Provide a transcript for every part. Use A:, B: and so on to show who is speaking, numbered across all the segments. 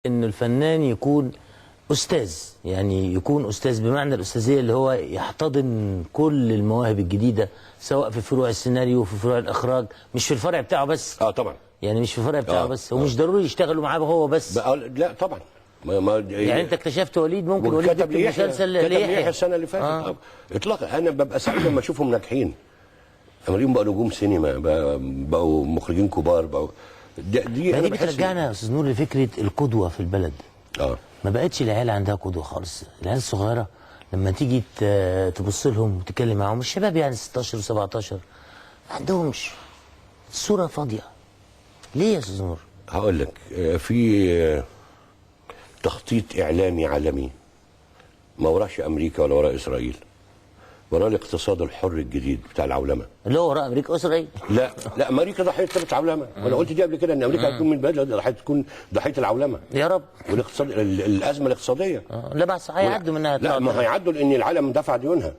A: إن الفنان يكون أستاذ، يعني يكون أستاذ بمعنى الأستاذية اللي هو يحتضن كل المواهب الجديدة، سواء في فروع السيناريو وفي فروع الإخراج، مش في الفرع بتاعه بس.
B: طبعا.
A: يعني مش في الفرع بتاعه بس، ومش ضروري يشتغلوا معاه هو بس.
B: لا طبعا.
A: يعني أنت اكتشفت وليد، ممكن وليد
B: كتب لي
A: مسلسل
B: ليحيى السنة اللي فاتت. اطلاقا انا ببقى سعيد لما اشوفهم ناجحين. امريكا بقوا نجوم سينما، بقوا مخرجين كبار، بقوا
A: دي بترجعنا يا استاذ نور لفكره القدوه في البلد. ما بقتش العيال عندها قدوه خالص. العيال الصغيره لما تيجي تبص لهم وتتكلم معاهم، الشباب يعني 16 و17 ما عندهمش، الصوره فاضيه. ليه يا استاذ نور؟
B: هقول لك، في تخطيط اعلامي عالمي ما وراش امريكا ولا وراء اسرائيل، وراه الاقتصاد الحر الجديد بتاع العولمه
A: اللي هو وراء امريكا واسرائيل.
B: لا امريكا ضحيه ثلاث عولمه، وانا قلت دي قبل كده ان امريكا هتكون من البلد هتكون ضحيه العولمه
A: يا رب.
B: والاقتصاد الازمه الاقتصاديه.
A: لا بس هيعدوا منها.
B: لا ما هيعدوا لان العالم دفع ديونها.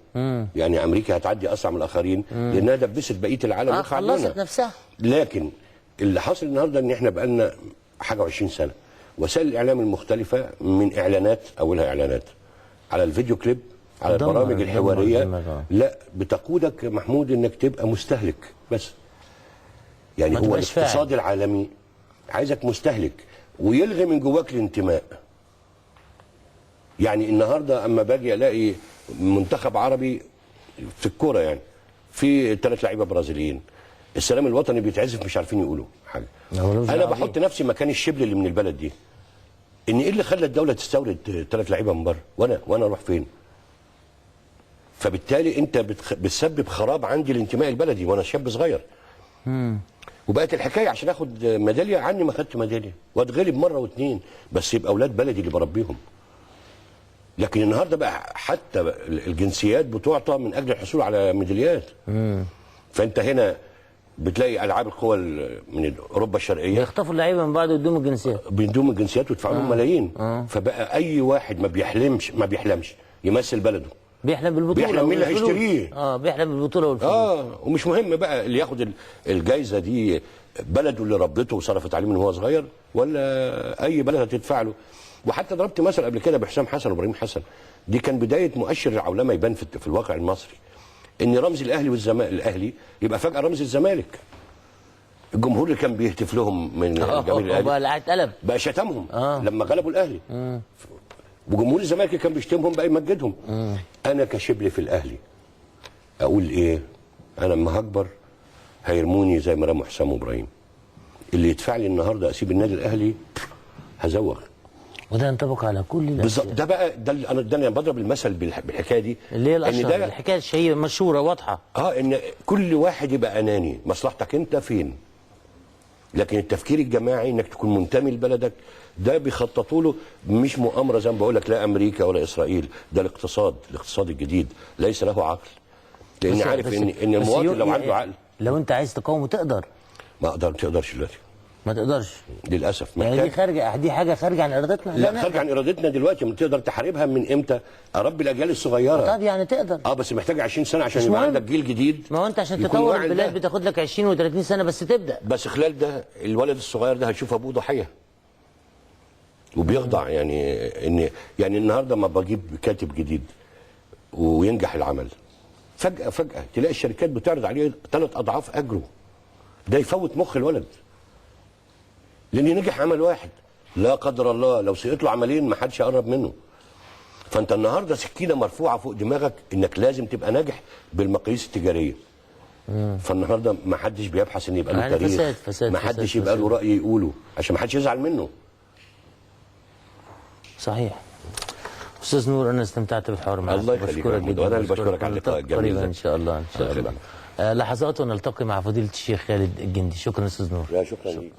B: يعني امريكا هتعدي اسرع من الاخرين لانها دبست بقيه العالم ودفع ديونها.
A: خلصت نفسها.
B: لكن اللي حاصل النهارده ان احنا بقى لنا حاجه و20 سنه وسائل الاعلام المختلفه، من اعلانات، اولها اعلانات على الفيديو كليب، على البرامج الحواريه، لا بتقودك محمود انك تبقى مستهلك بس. يعني هو الاقتصاد العالمي عايزك مستهلك ويلغي من جواك الانتماء. يعني النهارده اما باجي الاقي منتخب عربي في الكوره، يعني في 3 لعيبه برازيليين، السلام الوطني بيتعزف مش عارفين يقولوا حاجه. انا بحط نفسي مكان الشبل اللي من البلد دي، ان ايه اللي خلى الدوله تستورد 3 لعيبه من بره، وانا اروح فين؟ فبالتالي انت بتسبب خراب عندي الانتماء البلدي وانا شاب صغير. وبقت الحكايه عشان اخد ميداليه، عني ما خدت ميداليه واتغلب مره واثنين، بس يبقى اولاد بلدي اللي بربيهم. لكن النهارده بقى حتى الجنسيات بتعطى من اجل الحصول على ميداليات. فانت هنا بتلاقي العاب القوى من اوروبا الشرقيه
A: بيخطفوا اللعيبه من بعض ويدوم الجنسيات،
B: بيدوم الجنسيات ويدفعوا لهم ملايين. فبقى اي واحد ما بيحلمش يمثل بلده،
A: بيحلم بالبطوله،
B: بيحلم مين اللي هيشتريه.
A: بيحلم بالبطوله والفلوس.
B: ومش مهم بقى اللي ياخد الجايزه دي بلده اللي ربته وصرفت عليه من هو صغير، ولا اي بلد هتدفع له. وحتى ضربت مثل قبل كده بحسام حسن وابراهيم حسن، دي كان بدايه مؤشر العولمه يبان في الواقع المصري، ان رمز الاهلي الاهلي يبقى فجاه رمز الزمالك. الجمهور اللي كان بيهتف لهم من جماهير
A: الاهلي
B: بقى شتمهم لما غلبوا الاهلي. وجمهور الزمالك اللي كان بيشتمهم بقى يمجدهم. انا كشبل في الاهلي اقول ايه؟ انا لما هكبر هيرموني زي ما رموا حسام وابراهيم. اللي يدفع لي النهارده اسيب النادي الاهلي هزوغ.
A: وده ينطبق على كل الناس.
B: بالظبط. ده بقى ده انا بضرب المثل بالحكايه دي
A: اللي هي الاشهر، الحكايه الشهيره مشهوره واضحه.
B: ان كل واحد يبقى اناني، مصلحتك انت فين. لكن التفكير الجماعي انك تكون منتمي لبلدك، ده بيخططوا له، مش مؤامره زي ما بقول لك، لا امريكا ولا اسرائيل، ده الاقتصاد الجديد ليس له عقل. لان عارف ان المواطن لو عنده عقل،
A: لو انت عايز تقاومه تقدر.
B: ما تقدرش دلوقتي.
A: ما تقدرش
B: للاسف.
A: يعني دي حاجه خارجه عن ارادتنا؟
B: لا خارجه عن ارادتنا دلوقتي. ما تقدر تحاربها من امتى؟ اربي الاجيال الصغيره.
A: طب يعني تقدر.
B: بس محتاجه 20 سنه عشان يبقى عندك جيل جديد.
A: ما هو انت عشان تطور البلاد بتاخد لك 20 و30 سنه بس تبدا.
B: بس خلال ده الولد الصغير ده هيشوف ابوه ضحيه وبيخضع. يعني النهارده ما بجيب كاتب جديد وينجح العمل، فجاه تلاقي الشركات بتعرض عليه 3 أضعاف اجره. ده يفوت مخ الولد، لان نجح عمل واحد، لا قدر الله لو سقط له عملين ما حدش يقرب منه. فانت النهارده سكينه مرفوعه فوق دماغك انك لازم تبقى ناجح بالمقاييس التجاريه. فالنهارده ما حدش بيبحث ان يبقى له تاريخ، ما حدش يبقى له راي يقوله عشان ما حدش يزعل منه.
A: صحيح. استاذ نور، انا استمتعت بالحوار معك.
B: الله يخليك. وانا اللي بشكرك على اللقاء الجميل ده.
A: ان شاء الله ان شاء الله. لحظات ونلتقي مع فضيله الشيخ خالد الجندي. شكرا استاذ نور.
B: لا شكرا ليك.